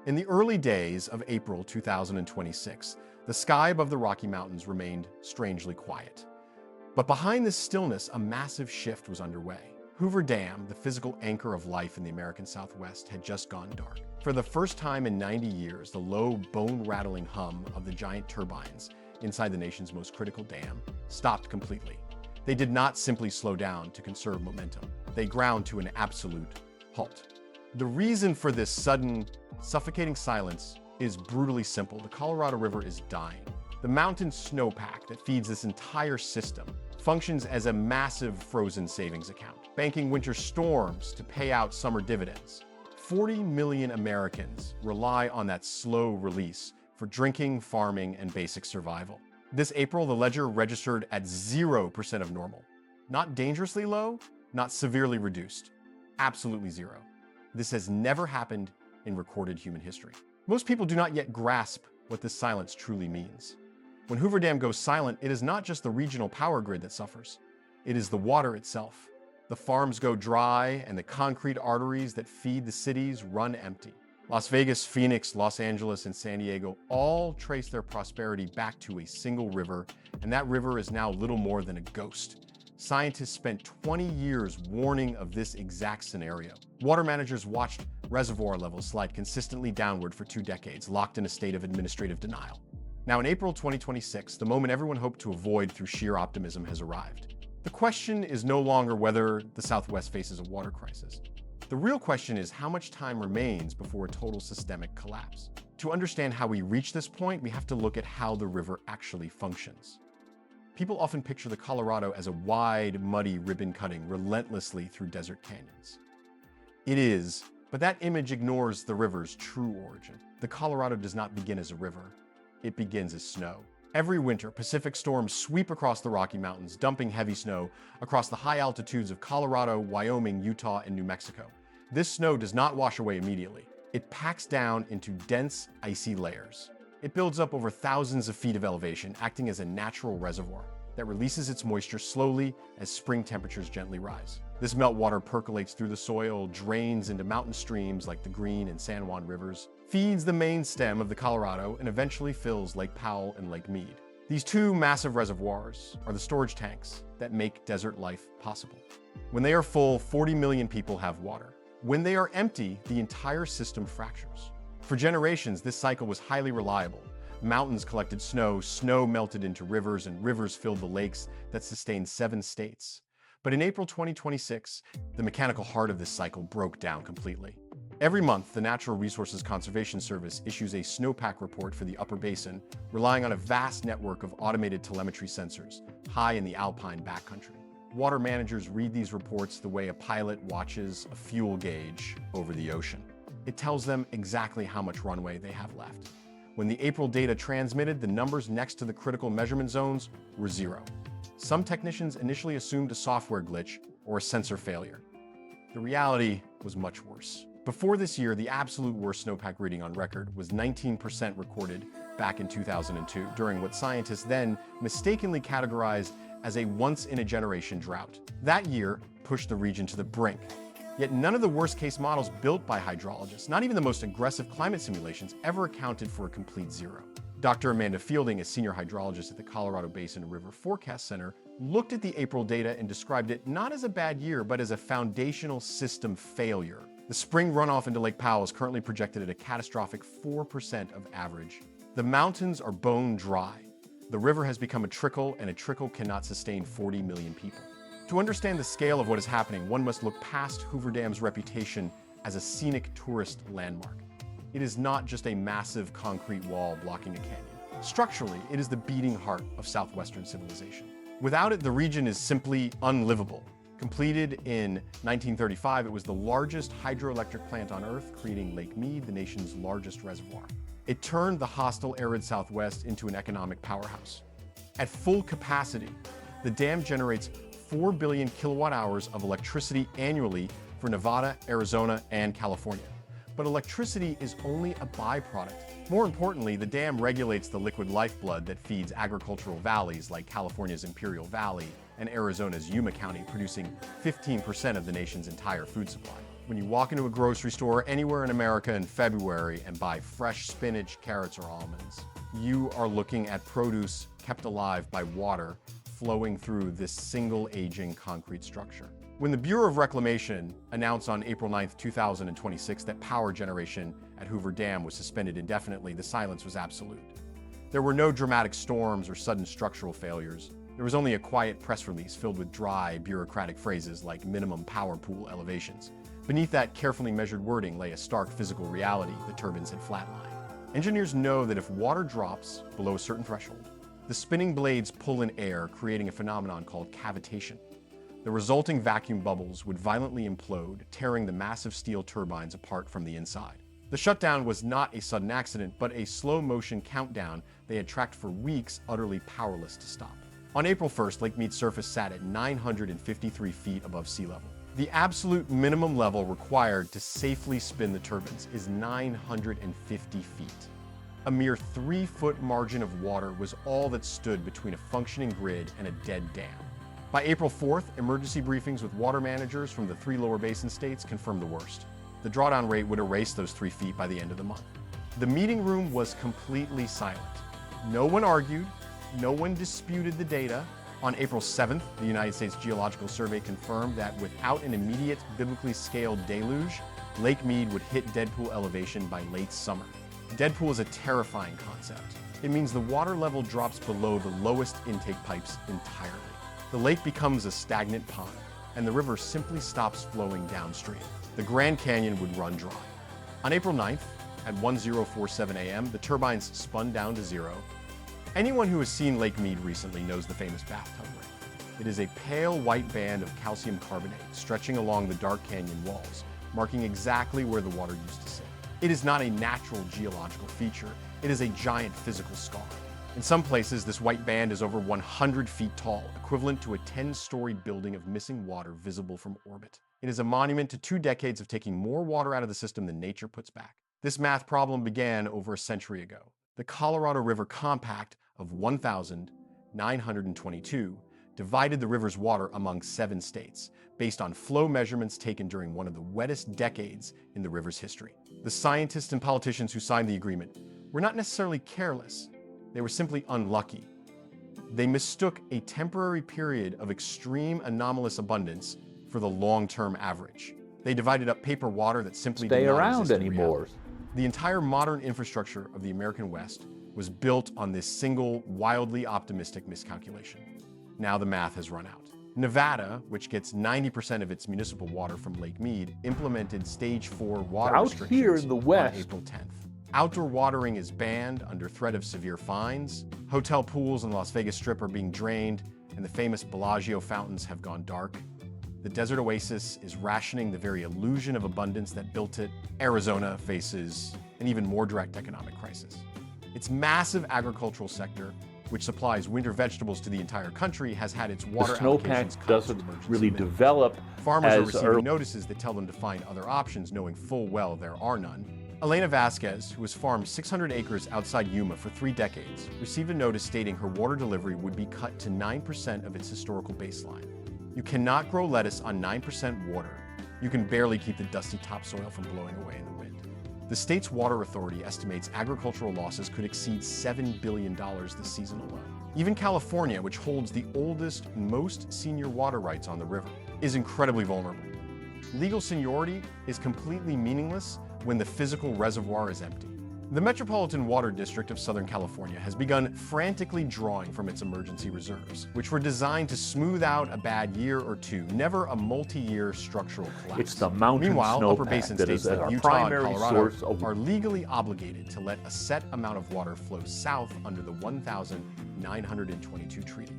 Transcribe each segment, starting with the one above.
In the early days of April 2026, the sky above the Rocky Mountains remained strangely quiet. But behind this stillness, a massive shift was underway. Hoover Dam, the physical anchor of life in the American Southwest, had just gone dark. For the first time in 90 years, the low, bone-rattling hum of the giant turbines inside the nation's most critical dam stopped completely. They did not simply slow down to conserve momentum. They ground to an absolute halt. The reason for this sudden, suffocating silence is brutally simple. The Colorado River is dying. The mountain snowpack that feeds this entire system functions as a massive frozen savings account, banking winter storms to pay out summer dividends. 40 million Americans rely on that slow release for drinking, farming, and basic survival. This April, the ledger registered at 0% of normal. Not dangerously low, not severely reduced. Absolutely zero. This has never happened in recorded human history. Most people do not yet grasp what this silence truly means. When Hoover Dam goes silent, it is not just the regional power grid that suffers. It is the water itself. The farms go dry, and the concrete arteries that feed the cities run empty. Las Vegas, Phoenix, Los Angeles, and San Diego all trace their prosperity back to a single river, and that river is now little more than a ghost. Scientists spent 20 years warning of this exact scenario. Water managers watched reservoir levels slide consistently downward for 2 decades, locked in a state of administrative denial. Now, in April 2026, the moment everyone hoped to avoid through sheer optimism has arrived. The question is no longer whether the Southwest faces a water crisis. The real question is how much time remains before a total systemic collapse. To understand how we reach this point, we have to look at how the river actually functions. People often picture the Colorado as a wide, muddy ribbon cutting relentlessly through desert canyons. It is, but that image ignores the river's true origin. The Colorado does not begin as a river. It begins as snow. Every winter, Pacific storms sweep across the Rocky Mountains, dumping heavy snow across the high altitudes of Colorado, Wyoming, Utah, and New Mexico. This snow does not wash away immediately. It packs down into dense, icy layers. It builds up over thousands of feet of elevation, acting as a natural reservoir that releases its moisture slowly as spring temperatures gently rise. This meltwater percolates through the soil, drains into mountain streams like the Green and San Juan rivers, feeds the main stem of the Colorado, and eventually fills Lake Powell and Lake Mead. These 2 massive reservoirs are the storage tanks that make desert life possible. When they are full, 40 million people have water. When they are empty, the entire system fractures. For generations, this cycle was highly reliable. Mountains collected snow, snow melted into rivers, and rivers filled the lakes that sustained 7 states. But in April 2026, the mechanical heart of this cycle broke down completely. Every month, the Natural Resources Conservation Service issues a snowpack report for the Upper Basin, relying on a vast network of automated telemetry sensors, high in the alpine backcountry. Water managers read these reports the way a pilot watches a fuel gauge over the ocean. It tells them exactly how much runway they have left. When the April data transmitted, the numbers next to the critical measurement zones were 0. Some technicians initially assumed a software glitch or a sensor failure. The reality was much worse. Before this year, the absolute worst snowpack reading on record was 19% recorded back in 2002, during what scientists then mistakenly categorized as a once-in-a-generation drought. That year pushed the region to the brink. Yet none of the worst-case models built by hydrologists, not even the most aggressive climate simulations, ever accounted for a complete zero. Dr. Amanda Fielding, a senior hydrologist at the Colorado Basin River Forecast Center, looked at the April data and described it not as a bad year, but as a foundational system failure. The spring runoff into Lake Powell is currently projected at a catastrophic 4% of average. The mountains are bone dry. The river has become a trickle, and a trickle cannot sustain 40 million people. To understand the scale of what is happening, one must look past Hoover Dam's reputation as a scenic tourist landmark. It is not just a massive concrete wall blocking a canyon. Structurally, it is the beating heart of southwestern civilization. Without it, the region is simply unlivable. Completed in 1935, it was the largest hydroelectric plant on Earth, creating Lake Mead, the nation's largest reservoir. It turned the hostile, arid Southwest into an economic powerhouse. At full capacity, the dam generates 4 billion kilowatt hours of electricity annually for Nevada, Arizona, and California. But electricity is only a byproduct. More importantly, the dam regulates the liquid lifeblood that feeds agricultural valleys like California's Imperial Valley and Arizona's Yuma County, producing 15% of the nation's entire food supply. When you walk into a grocery store anywhere in America in February and buy fresh spinach, carrots, or almonds, you are looking at produce kept alive by water flowing through this single aging concrete structure. When the Bureau of Reclamation announced on April 9, 2026 that power generation at Hoover Dam was suspended indefinitely, the silence was absolute. There were no dramatic storms or sudden structural failures. There was only a quiet press release filled with dry, bureaucratic phrases like minimum power pool elevations. Beneath that carefully measured wording lay a stark physical reality: the turbines had flatlined. Engineers know that if water drops below a certain threshold, the spinning blades pull in air, creating a phenomenon called cavitation. The resulting vacuum bubbles would violently implode, tearing the massive steel turbines apart from the inside. The shutdown was not a sudden accident, but a slow-motion countdown they had tracked for weeks, utterly powerless to stop. On April 1st, Lake Mead's surface sat at 953 feet above sea level. The absolute minimum level required to safely spin the turbines is 950 feet. A mere 3-foot margin of water was all that stood between a functioning grid and a dead dam. By April 4th, emergency briefings with water managers from the 3 lower basin states confirmed the worst. The drawdown rate would erase those 3 feet by the end of the month. The meeting room was completely silent. No one argued, no one disputed the data. On April 7th, the United States Geological Survey confirmed that without an immediate biblically scaled deluge, Lake Mead would hit deadpool elevation by late summer. Deadpool is a terrifying concept. It means the water level drops below the lowest intake pipes entirely. The lake becomes a stagnant pond, and the river simply stops flowing downstream. The Grand Canyon would run dry. On April 9th, at 10:47 a.m., the turbines spun down to zero. Anyone who has seen Lake Mead recently knows the famous bathtub ring. It is a pale white band of calcium carbonate stretching along the dark canyon walls, marking exactly where the water used to sit. It is not a natural geological feature, it is a giant physical scar. In some places, this white band is over 100 feet tall, equivalent to a 10-story building of missing water visible from orbit. It is a monument to 2 decades of taking more water out of the system than nature puts back. This math problem began over a century ago. The Colorado River Compact of 1922 divided the river's water among 7 states, based on flow measurements taken during one of the wettest decades in the river's history. The scientists and politicians who signed the agreement were not necessarily careless, they were simply unlucky. They mistook a temporary period of extreme anomalous abundance for the long-term average. They divided up paper water that simply did not exist anymore. The entire modern infrastructure of the American West was built on this single, wildly optimistic miscalculation. Now the math has run out. Nevada, which gets 90% of its municipal water from Lake Mead, implemented Stage 4 water restrictions here in the West on April 10th. Outdoor watering is banned under threat of severe fines. Hotel pools in the Las Vegas Strip are being drained, and the famous Bellagio fountains have gone dark. The desert oasis is rationing the very illusion of abundance that built it. Arizona faces an even more direct economic crisis. Its massive agricultural sector, which supplies winter vegetables to the entire country, has had its water allocations Snowpack cut doesn't to emergency really minimum. develop Farmers are as receiving notices that tell them to find other options, knowing full well there are none. Elena Vasquez, who has farmed 600 acres outside Yuma for 3 decades, received a notice stating her water delivery would be cut to 9% of its historical baseline. You cannot grow lettuce on 9% water. You can barely keep the dusty topsoil from blowing away in the wind. The state's water authority estimates agricultural losses could exceed $7 billion this season alone. Even California, which holds the oldest, most senior water rights on the river, is incredibly vulnerable. Legal seniority is completely meaningless when the physical reservoir is empty. The Metropolitan Water District of Southern California has begun frantically drawing from its emergency reserves, which were designed to smooth out a bad year or two, never a multi-year structural collapse. It's the mountain Meanwhile, upper snowpack basin that states is like our Utah and primary Colorado source of are legally obligated to let a set amount of water flow south under the 1922 treaty.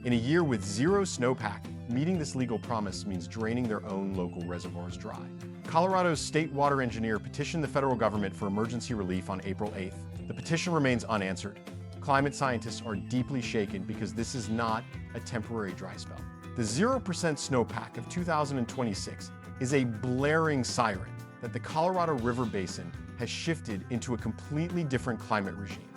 In a year with 0 snowpack, meeting this legal promise means draining their own local reservoirs dry. Colorado's state water engineer petitioned the federal government for emergency relief on April 8th. The petition remains unanswered. Climate scientists are deeply shaken because this is not a temporary dry spell. The 0% snowpack of 2026 is a blaring siren that the Colorado River Basin has shifted into a completely different climate regime.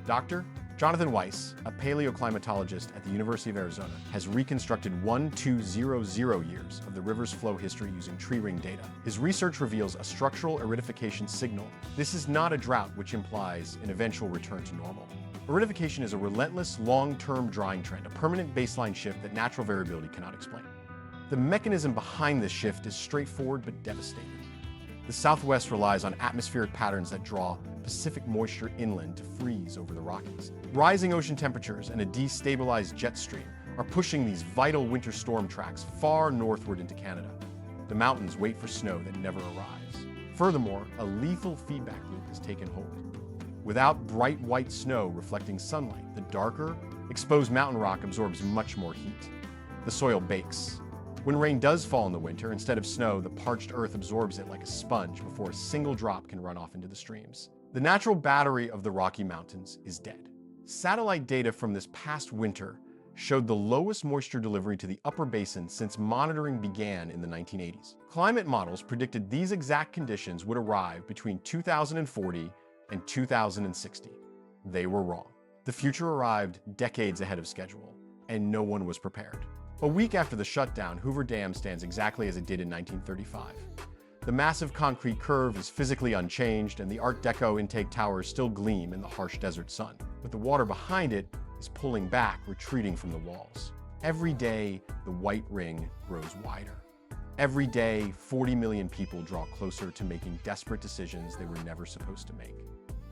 Doctor, Jonathan Weiss, a paleoclimatologist at the University of Arizona, has reconstructed 1200 years of the river's flow history using tree ring data. His research reveals a structural aridification signal. This is not a drought, which implies an eventual return to normal. Aridification is a relentless, long-term drying trend, a permanent baseline shift that natural variability cannot explain. The mechanism behind this shift is straightforward but devastating. The Southwest relies on atmospheric patterns that draw Pacific moisture inland to freeze over the Rockies. Rising ocean temperatures and a destabilized jet stream are pushing these vital winter storm tracks far northward into Canada. The mountains wait for snow that never arrives. Furthermore, a lethal feedback loop has taken hold. Without bright white snow reflecting sunlight, the darker, exposed mountain rock absorbs much more heat. The soil bakes. When rain does fall in the winter, instead of snow, the parched earth absorbs it like a sponge before a single drop can run off into the streams. The natural battery of the Rocky Mountains is dead. Satellite data from this past winter showed the lowest moisture delivery to the upper basin since monitoring began in the 1980s. Climate models predicted these exact conditions would arrive between 2040 and 2060. They were wrong. The future arrived decades ahead of schedule, and no one was prepared. A week after the shutdown, Hoover Dam stands exactly as it did in 1935. The massive concrete curve is physically unchanged, and the Art Deco intake towers still gleam in the harsh desert sun. But the water behind it is pulling back, retreating from the walls. Every day, the white ring grows wider. Every day, 40 million people draw closer to making desperate decisions they were never supposed to make.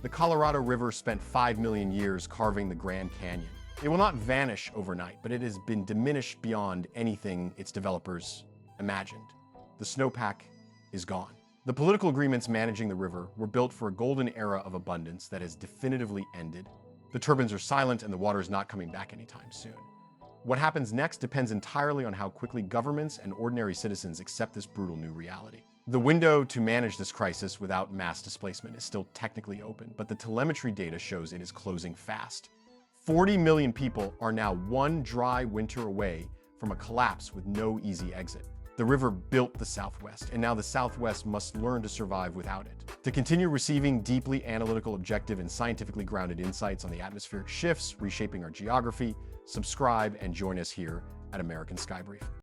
The Colorado River spent 5 million years carving the Grand Canyon. It will not vanish overnight, but it has been diminished beyond anything its developers imagined. The snowpack is gone. The political agreements managing the river were built for a golden era of abundance that has definitively ended. The turbines are silent and the water is not coming back anytime soon. What happens next depends entirely on how quickly governments and ordinary citizens accept this brutal new reality. The window to manage this crisis without mass displacement is still technically open, but the telemetry data shows it is closing fast. 40 million people are now one dry winter away from a collapse with no easy exit. The river built the Southwest, and now the Southwest must learn to survive without it. To continue receiving deeply analytical, objective, and scientifically grounded insights on the atmospheric shifts reshaping our geography, subscribe and join us here at American Sky Brief.